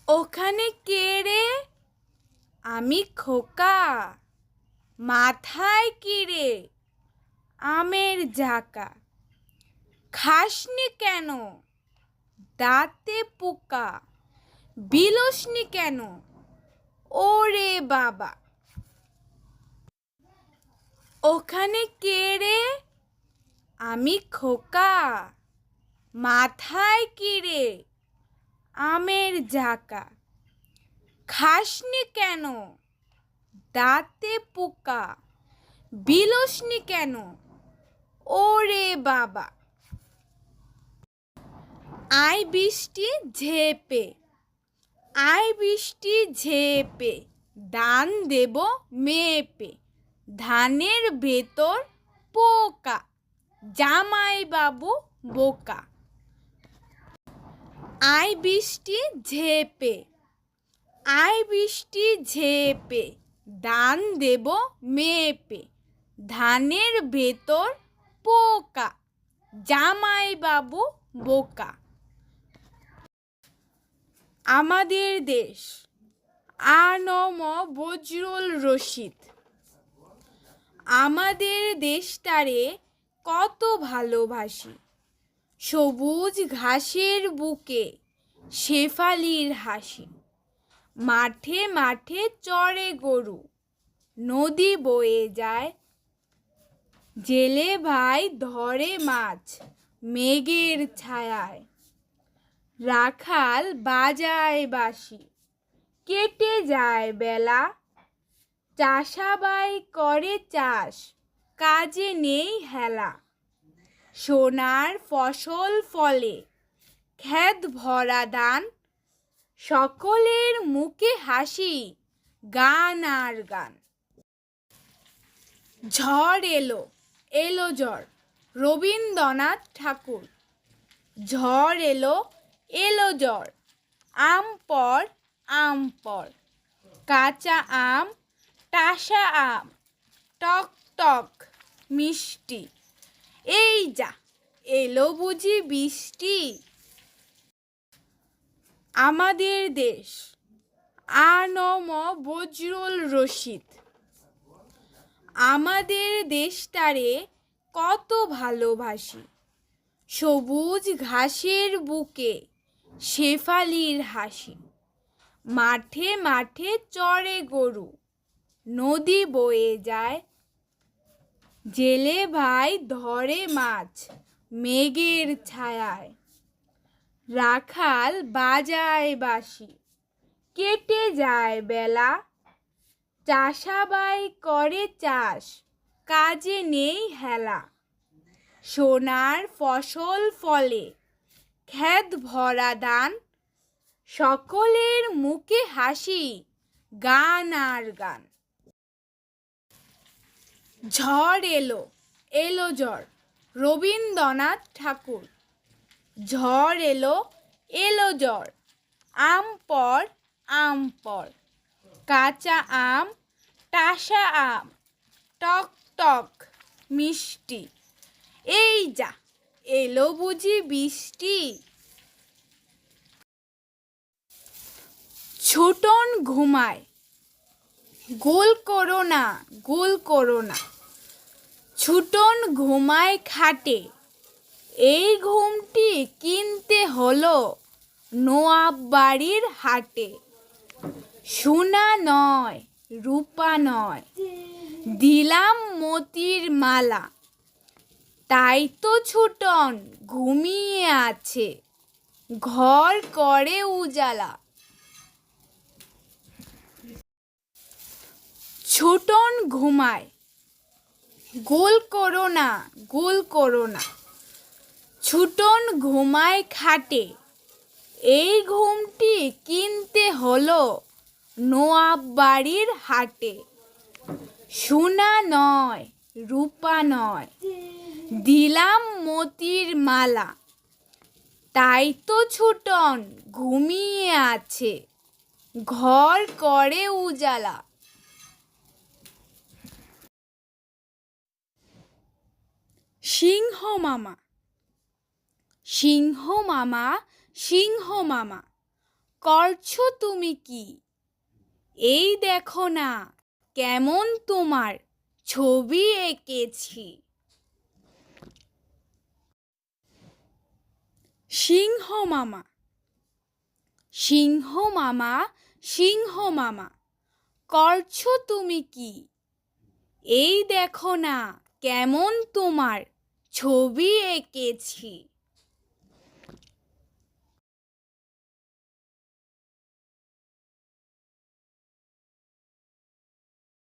ওখানে কে রে? আমি খোকা। মাথায় কি রে? আমের ঝাঁকা। খাসনি কেন? দাঁতে পোকা। বিলসনি কেন? ওরে বাবা। ওখানে কে রে? আমি খোকা। মাথায় কি রে? আমের ঝাঁকা। খাসনি কেন? দাঁতে পোকা। বিলসনি কেন? ওরে বাবা। আয় বৃষ্টি ঝেপে, আয় বৃষ্টি ঝেপে, দান দেব মেপে। ধানের ভেতর পোকা, জামাই বাবু বোকা। আয় বৃষ্টি ঝেপে, আয় বৃষ্টি ঝেপে, দান দেব মেপে। ধানের ভেতর পোকা, জামাই বাবু বোকা। আমাদের দেশ। আ.ন.ম বজরুল রশিদ। আমাদের দেশটারে কত ভালোবাসি। সবুজ ঘাসের বুকে শেফালির হাসি। মাঠে মাঠে চরে গরু, নদী বয়ে যায়। জেলে ভাই ধরে মাছ মেঘের ছায়ায়। রাখাল বাজায় বাঁশি, কেটে যায় বেলা। চাষাবাই করে চাষ, কাজে নেই হেলা। সোনার ফসল ফলে, ক্ষেত ভরা ধান। সকলের মুখে হাসি, গান আর গান। ঝড় এলো, এলো ঝড়, রবীন্দ্রনাথ ঠাকুর। ঝড় এলো, এলো ঝড়, আম পড়, আম পড়। কাঁচা আম, টাসা আম, টক টক মিষ্টি। এই যা এলো বুঝি বৃষ্টি। আমাদের দেশ। আ.ন.ম বজরুল রশিদ। আমাদের দেশটারে কত ভালোবাসি। সবুজ ঘাসের বুকে শেফালির হাসি। মাঠে মাঠে চরে গরু, নদী বয়ে যায়। জেলে ভাই ধরে মাছ মেঘের ছায়ায়। রাখাল বাজায় বাঁশি, কেটে যায় বেলা। চাষাবাই করে চাষ, কাজে নেই হেলা। সোনার ফসল ফলে, ক্ষেত ভরা ধান। সকলের মুখে হাসি, গান আর গান। ঝড় এলো, এলো ঝড়, রবীন্দ্রনাথ ঠাকুর। ঝড় এলো, এলো ঝড়, আম পড়, আম পড়। কাঁচা আম, টাসা আম, টক টক মিষ্টি। এই যা এলো বুঝি বৃষ্টি। ছোটন ঘুমায়, গোল করো না, গোল করো না। ছুটন ঘুমায় খাটে, এই ঘুমটি কিনতে হলো নোয়াব বাড়ির হাটে। সোনা নয়, রূপা নয়, দিলাম মতির মালা। তাই তো ছুটন ঘুমিয়ে আছে, ঘর করে উজালা। ছোটন ঘুমায়, গোল করো না, গোল করো না। ছুটন ঘুমায় খাটে, এই ঘুমটি কিনতে হলো নোয়াব বাড়ির হাটে। সোনা নয়, রূপা নয়, দিলাম মতির মালা। তাই তো ছুটন ঘুমিয়ে আছে, ঘর করে উজালা। সিংহ মামা। সিংহ মামা, সিংহ মামা, করছো তুমি কি? এই দেখো না কেমন তোমার ছবি এঁকেছি। সিংহ মামা, সিংহ মামা, সিংহ মামা, করছো তুমি কি? এই দেখো না কেমন তোমার ছবি এঁকেছি।